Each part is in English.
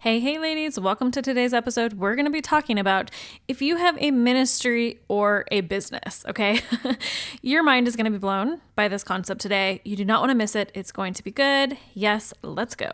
Hey, ladies, welcome to today's episode. We're going to be talking about if you have a ministry or a business, okay? Your mind is going to be blown by this concept today. You do not want to miss it. It's going to be good. Yes, let's go.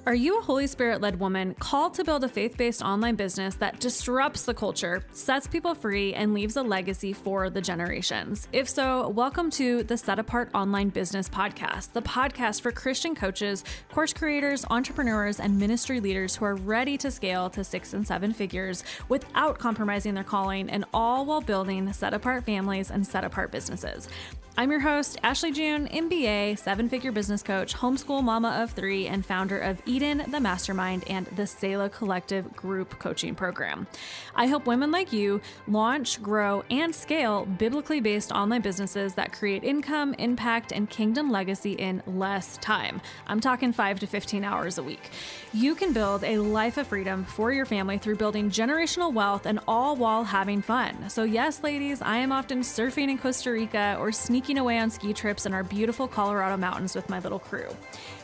Are you a Holy Spirit-led woman called to build a faith-based online business that disrupts the culture, sets people free, and leaves a legacy for the generations? If so, welcome to the Set Apart Online Business Podcast, the podcast for Christian coaches, course creators, entrepreneurs, and ministry leaders who are ready to scale to 6 and 7 figures without compromising their calling, and all while building set-apart families and set-apart businesses. I'm your host, Ashley June, MBA, 7-figure business coach, homeschool mama of 3, and founder of Eden, the Mastermind, and the Selah Collective group coaching program. I help women like you launch, grow, and scale biblically based online businesses that create income, impact, and kingdom legacy in less time. I'm talking 5 to 15 hours a week. You can build a life of freedom for your family through building generational wealth and all while having fun. So yes, ladies, I am often surfing in Costa Rica or sneaking away on ski trips in our beautiful Colorado mountains with my little crew.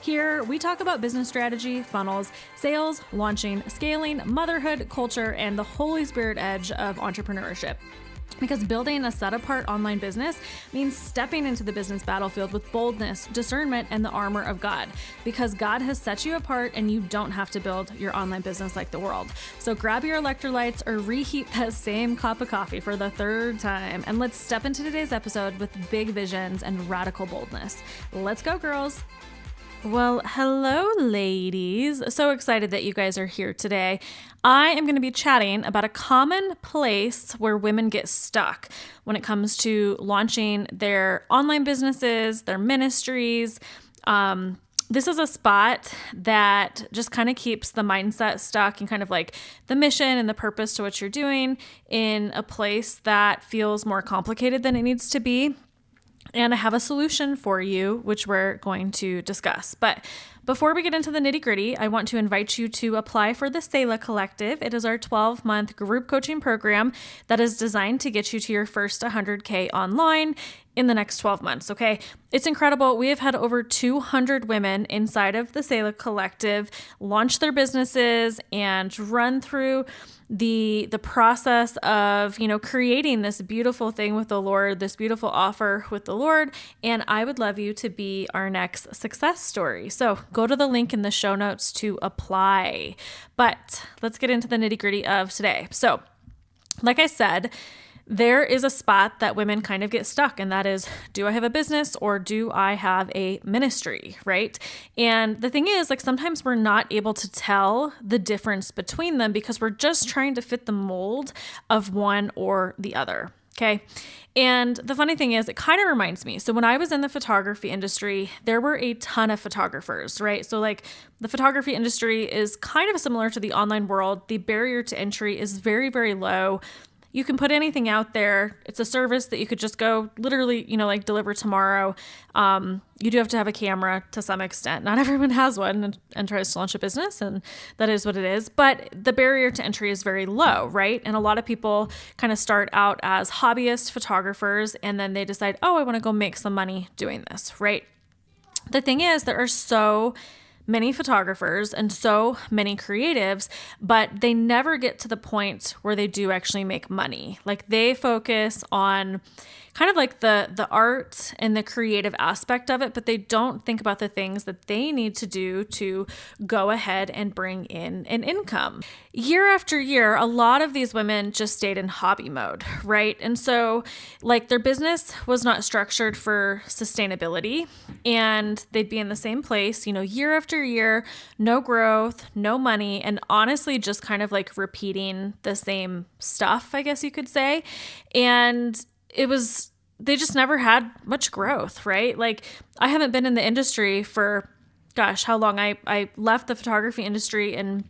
Here, we talk about business strategy, funnels, sales, launching, scaling, motherhood, culture, and the Holy Spirit edge of entrepreneurship. Because building a set-apart online business means stepping into the business battlefield with boldness, discernment, and the armor of God. Because God has set you apart and you don't have to build your online business like the world. So grab your electrolytes or reheat that same cup of coffee for the 3rd time, and let's step into today's episode with big visions and radical boldness. Let's go, girls. Well, hello, ladies. So excited that you guys are here today. I am going to be chatting about a common place where women get stuck when it comes to launching their online businesses, their ministries. This is a spot that just kind of keeps the mindset stuck and kind of like the mission and the purpose to what you're doing in a place that feels more complicated than it needs to be. And I have a solution for you, which we're going to discuss. But before we get into the nitty-gritty, I want to invite you to apply for the Selah Collective. It is our 12-month group coaching program that is designed to get you to your first 100K online in the next 12 months, okay? It's incredible. We have had over 200 women inside of the Selah Collective launch their businesses and run through the process of, creating this beautiful thing with the Lord, this beautiful offer with the Lord. And I would love you to be our next success story. So go to the link in the show notes to apply. But let's get into the nitty-gritty of today. So, like I said, there is a spot that women kind of get stuck, and that is, do I have a business or do I have a ministry, right? And the thing is, sometimes we're not able to tell the difference between them because we're just trying to fit the mold of one or the other, okay? And the funny thing is, it kind of reminds me. So when I was in the photography industry, there were a ton of photographers, right? So the photography industry is kind of similar to the online world. The barrier to entry is very, very low. You can put anything out there. It's a service that you could just go literally, deliver tomorrow. You do have to have a camera to some extent. Not everyone has one and tries to launch a business, and that is what it is. But the barrier to entry is very low, right? And a lot of people kind of start out as hobbyist photographers, and then they decide, I want to go make some money doing this, right? The thing is, there are so many photographers and so many creatives, but they never get to the point where they do actually make money. They focus on kind of the art and the creative aspect of it, but they don't think about the things that they need to do to go ahead and bring in an income. Year after year, a lot of these women just stayed in hobby mode, right? And so their business was not structured for sustainability, and they'd be in the same place, year after year, no growth, no money, and honestly just kind of repeating the same stuff, I guess you could say. And they just never had much growth, right? I haven't been in the industry for, how long? I left the photography industry in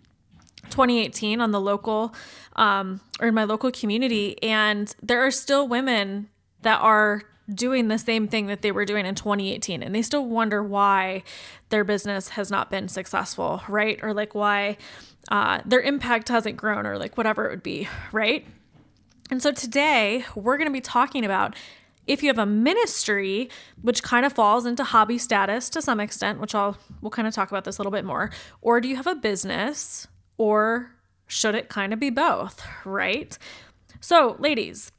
2018 on the local, or in my local community. And there are still women that are doing the same thing that they were doing in 2018. And they still wonder why their business has not been successful, right? Or why their impact hasn't grown, or whatever it would be, right? And so today we're going to be talking about, If you have a ministry, which kind of falls into hobby status to some extent, which we'll kind of talk about this a little bit more, or do you have a business, or should it kind of be both, right? So ladies,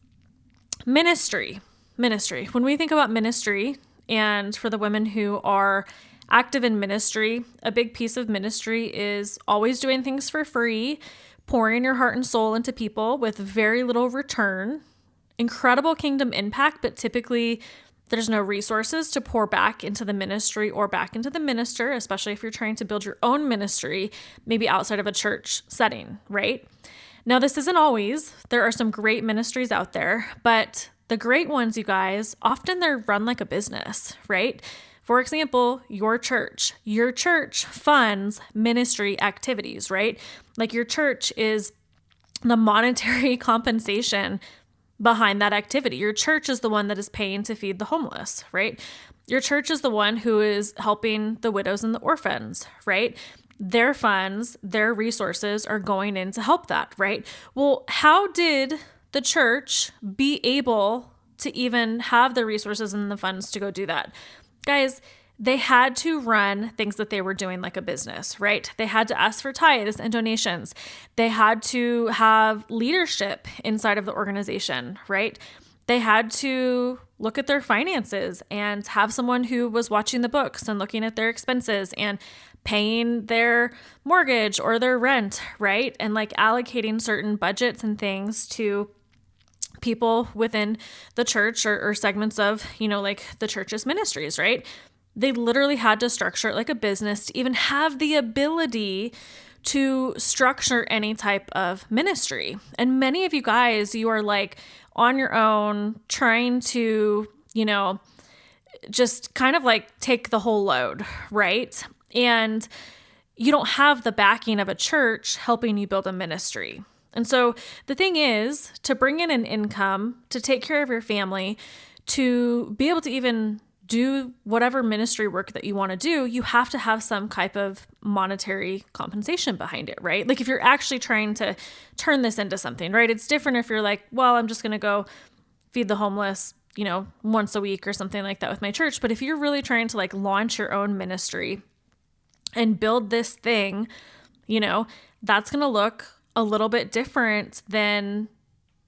ministry. When we think about ministry, and for the women who are active in ministry, a big piece of ministry is always doing things for free, pouring your heart and soul into people with very little return, incredible kingdom impact, but typically there's no resources to pour back into the ministry or back into the minister, especially if you're trying to build your own ministry, maybe outside of a church setting, right? Now, this isn't always. There are some great ministries out there, but the great ones, you guys, often they're run like a business, right? For example, your church funds ministry activities, right? Like your church is the monetary compensation behind that activity. Your church is the one that is paying to feed the homeless, right? Your church is the one who is helping the widows and the orphans, right? Their funds, their resources are going in to help that, right? Well, how did the church be able to even have the resources and the funds to go do that? Guys, they had to run things that they were doing like a business, right? They had to ask for tithes and donations. They had to have leadership inside of the organization, right? They had to look at their finances and have someone who was watching the books and looking at their expenses and paying their mortgage or their rent, right? And like allocating certain budgets and things to people within the church or segments of, like the church's ministries, right? They literally had to structure it like a business to even have the ability to structure any type of ministry. And many of you guys, you are like on your own trying to, just kind of like take the whole load, right? And you don't have the backing of a church helping you build a ministry. And so the thing is, to bring in an income, to take care of your family, to be able to even do whatever ministry work that you want to do, you have to have some type of monetary compensation behind it, right? Like if you're actually trying to turn this into something, right? It's different if you're like, well, I'm just going to go feed the homeless, once a week or something like that with my church. But if you're really trying to like launch your own ministry and build this thing, that's going to look a little bit different than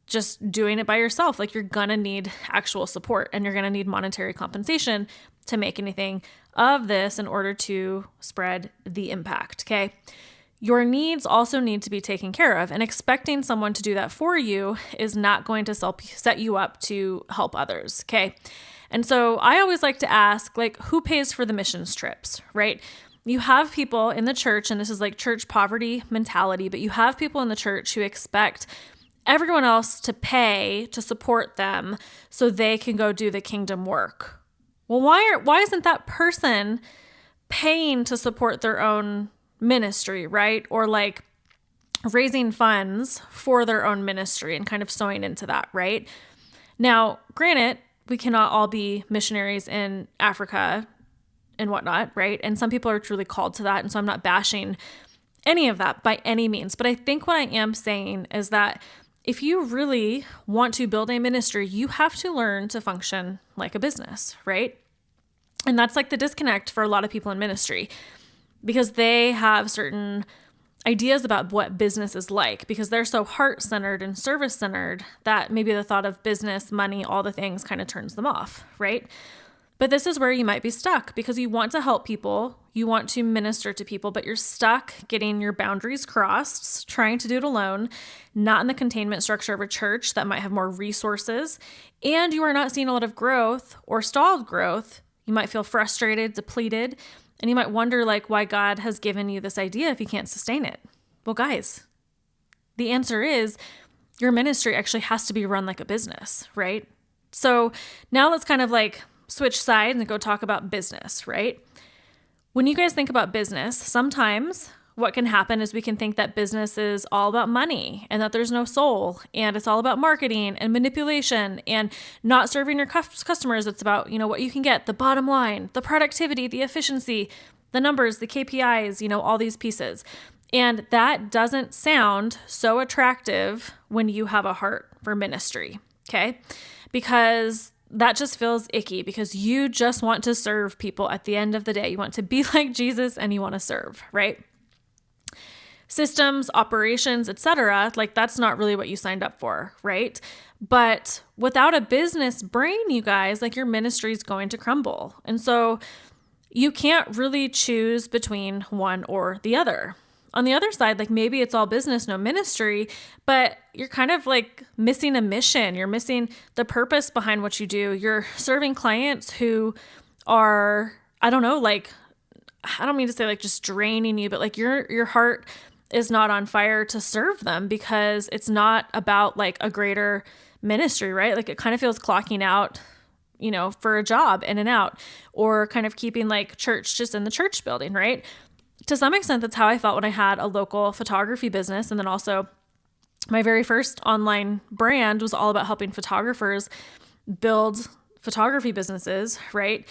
just doing it by yourself. Like you're going to need actual support and you're going to need monetary compensation to make anything of this in order to spread the impact. Okay. Your needs also need to be taken care of, and expecting someone to do that for you is not going to set you up to help others. Okay. And so I always like to ask, like, who pays for the missions trips, right? You have people in the church, and this is like church poverty mentality, but you have people in the church who expect everyone else to pay to support them so they can go do the kingdom work. Well, why isn't that person paying to support their own ministry, right? Or like raising funds for their own ministry and kind of sewing into that, right? Now, granted, we cannot all be missionaries in Africa and whatnot, right? And some people are truly called to that. And so I'm not bashing any of that by any means. But I think what I am saying is that if you really want to build a ministry, you have to learn to function like a business, right? And that's like the disconnect for a lot of people in ministry, because they have certain ideas about what business is like, because they're so heart-centered and service-centered that maybe the thought of business, money, all the things kind of turns them off, right? But this is where you might be stuck, because you want to help people, you want to minister to people, but you're stuck getting your boundaries crossed, trying to do it alone, not in the containment structure of a church that might have more resources, and you are not seeing a lot of growth or stalled growth. You might feel frustrated, depleted, and you might wonder like why God has given you this idea if you can't sustain it. Well, guys, the answer is your ministry actually has to be run like a business, right? So now let's kind of like switch sides and go talk about business, right? When you guys think about business, sometimes what can happen is we can think that business is all about money and that there's no soul, and it's all about marketing and manipulation and not serving your customers. It's about, what you can get, the bottom line, the productivity, the efficiency, the numbers, the KPIs, all these pieces. And that doesn't sound so attractive when you have a heart for ministry, okay? Because that just feels icky because you just want to serve people at the end of the day. You want to be like Jesus and you want to serve, right? Systems, operations, etc. Like that's not really what you signed up for, right? But without a business brain, you guys, like your ministry is going to crumble. And so you can't really choose between one or the other. On the other side, like maybe it's all business, no ministry, but you're kind of like missing a mission. You're missing the purpose behind what you do. You're serving clients who are, I don't know, like, I don't mean to say like just draining you, but like your heart is not on fire to serve them because it's not about like a greater ministry, right? Like it kind of feels clocking out, for a job in and out, or kind of keeping like church just in the church building, right? To some extent, that's how I felt when I had a local photography business. And then also my very first online brand was all about helping photographers build photography businesses, right?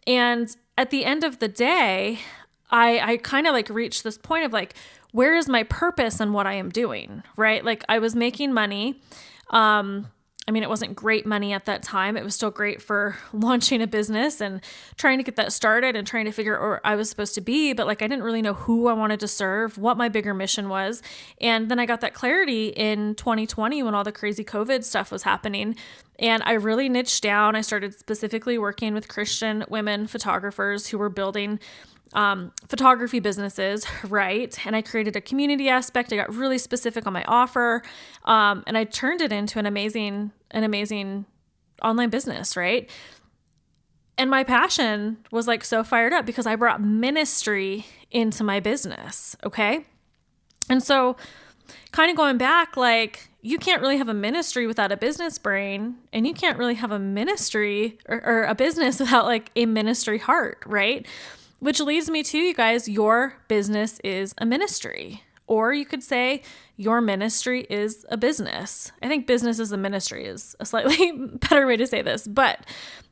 And at the end of the day, I kind of like reached this point of like, where is my purpose in what I am doing, right? Like I was making money. It wasn't great money at that time. It was still great for launching a business and trying to get that started and trying to figure out where I was supposed to be. But like, I didn't really know who I wanted to serve, what my bigger mission was. And then I got that clarity in 2020 when all the crazy COVID stuff was happening. And I really niched down. I started specifically working with Christian women photographers who were building photography businesses, right? And I created a community aspect. I got really specific on my offer, and I turned it into an amazing online business, right? And my passion was like so fired up because I brought ministry into my business, okay? And so kind of going back, like you can't really have a ministry without a business brain, and you can't really have a ministry or a business without like a ministry heart, right? Which leads me to, you guys, your business is a ministry. Or you could say your ministry is a business. I think business is a ministry is a slightly better way to say this, but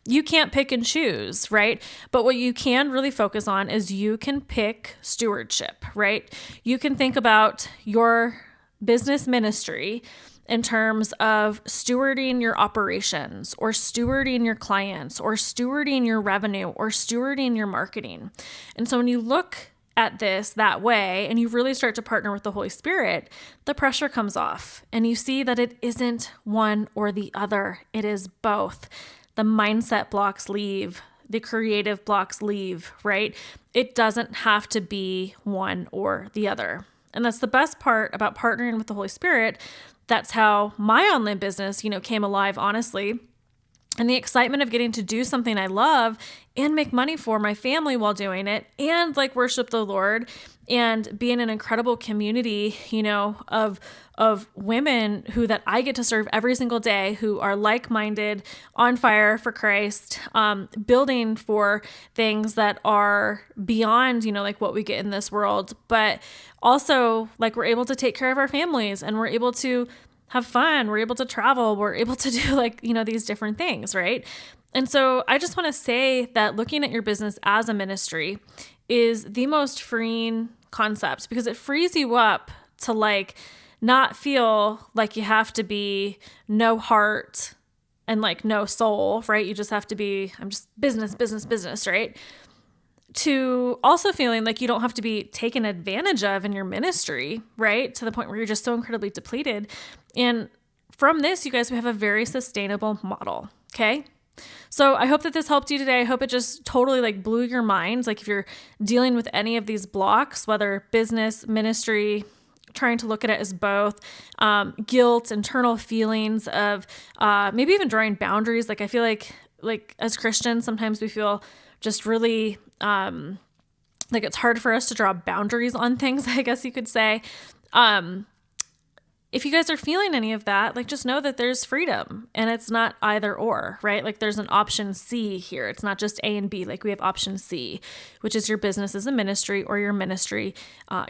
you can't pick and choose, right? But what you can really focus on is you can pick stewardship, right? You can think about your business ministry in terms of stewarding your operations or stewarding your clients or stewarding your revenue or stewarding your marketing. And so when you look at this that way and you really start to partner with the Holy Spirit, the pressure comes off and you see that it isn't one or the other. It is both. The mindset blocks leave, the creative blocks leave, right? It doesn't have to be one or the other. And that's the best part about partnering with the Holy Spirit. That's how my online business, came alive, honestly. And the excitement of getting to do something I love and make money for my family while doing it and like worship the Lord and be in an incredible community, of women that I get to serve every single day who are like-minded, on fire for Christ, building for things that are beyond, like what we get in this world, but also like we're able to take care of our families and we're able to have fun. We're able to travel. We're able to do these different things, right? And so I just want to say that looking at your business as a ministry is the most freeing concept because it frees you up to like not feel like you have to be no heart and like no soul, right? You just have to be, I'm just business, right? To also feeling like you don't have to be taken advantage of in your ministry, right? To the point where you're just so incredibly depleted. And from this, you guys, we have a very sustainable model, okay? So I hope that this helped you today. I hope it just totally like blew your minds. Like if you're dealing with any of these blocks, whether business, ministry, trying to look at it as both, guilt, internal feelings of maybe even drawing boundaries. Like I feel like as Christians, sometimes we feel just really like it's hard for us to draw boundaries on things, I guess you could say. If you guys are feeling any of that, like just know that there's freedom and it's not either or, right? Like there's an option C here. It's not just A and B. Like we have option C, which is your business as a ministry or your ministry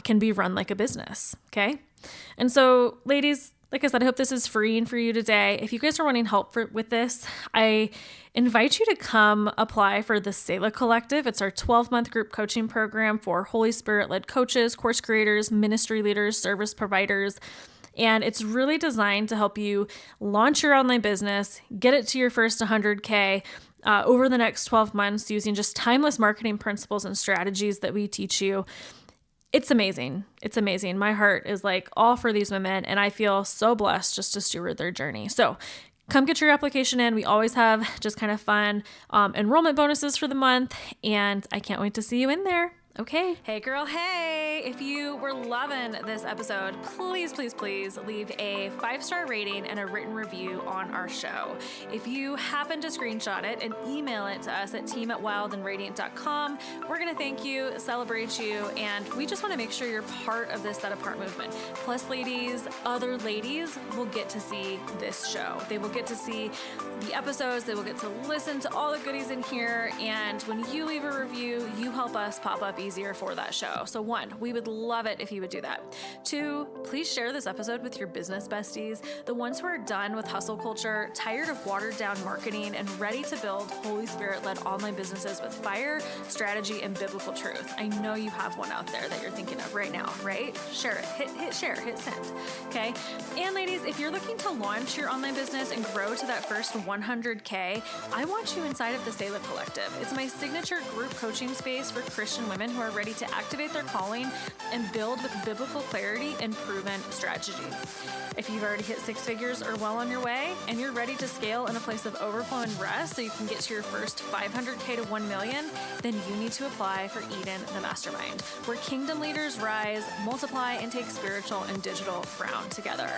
can be run like a business. Okay. And so ladies, like I said, I hope this is freeing for you today. If you guys are wanting help with this, I invite you to come apply for the Selah Collective. It's our 12-month group coaching program for Holy Spirit-led coaches, course creators, ministry leaders, service providers. And it's really designed to help you launch your online business, get it to your first 100K over the next 12 months using just timeless marketing principles and strategies that we teach you. It's amazing. It's amazing. My heart is like all for these women, and I feel so blessed just to steward their journey. So come get your application in. We always have just kind of fun enrollment bonuses for the month, and I can't wait to see you in there. Okay. Hey girl, hey. If you were loving this episode, please, please, please leave a 5-star rating and a written review on our show. If you happen to screenshot it and email it to us at team@wildandradiant.com, we're going to thank you, celebrate you, and we just want to make sure you're part of this Set Apart movement. Plus, ladies, other ladies will get to see this show. They will get to see the episodes. They will get to listen to all the goodies in here. And when you leave a review, you help us pop up easier for that show. So 1, we would love it if you would do that. 2, please share this episode with your business besties, the ones who are done with hustle culture, tired of watered down marketing, and ready to build Holy Spirit-led online businesses with fire, strategy, and biblical truth. I know you have one out there that you're thinking of right now, right? Share it. Hit share, hit send. Okay. And ladies, if you're looking to launch your online business and grow to that first 100K, I want you inside of the Salem Collective. It's my signature group coaching space for Christian women who are ready to activate their calling and build with biblical clarity and proven strategy. If you've already hit 6 figures or well on your way, and you're ready to scale in a place of overflow and rest so you can get to your first 500K to 1 million, then you need to apply for Eden, the Mastermind, where kingdom leaders rise, multiply, and take spiritual and digital ground together.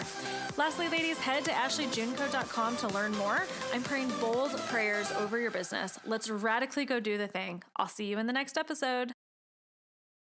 Lastly, ladies, head to ashleyjunco.com to learn more. I'm praying bold prayers over your business. Let's radically go do the thing. I'll see you in the next episode.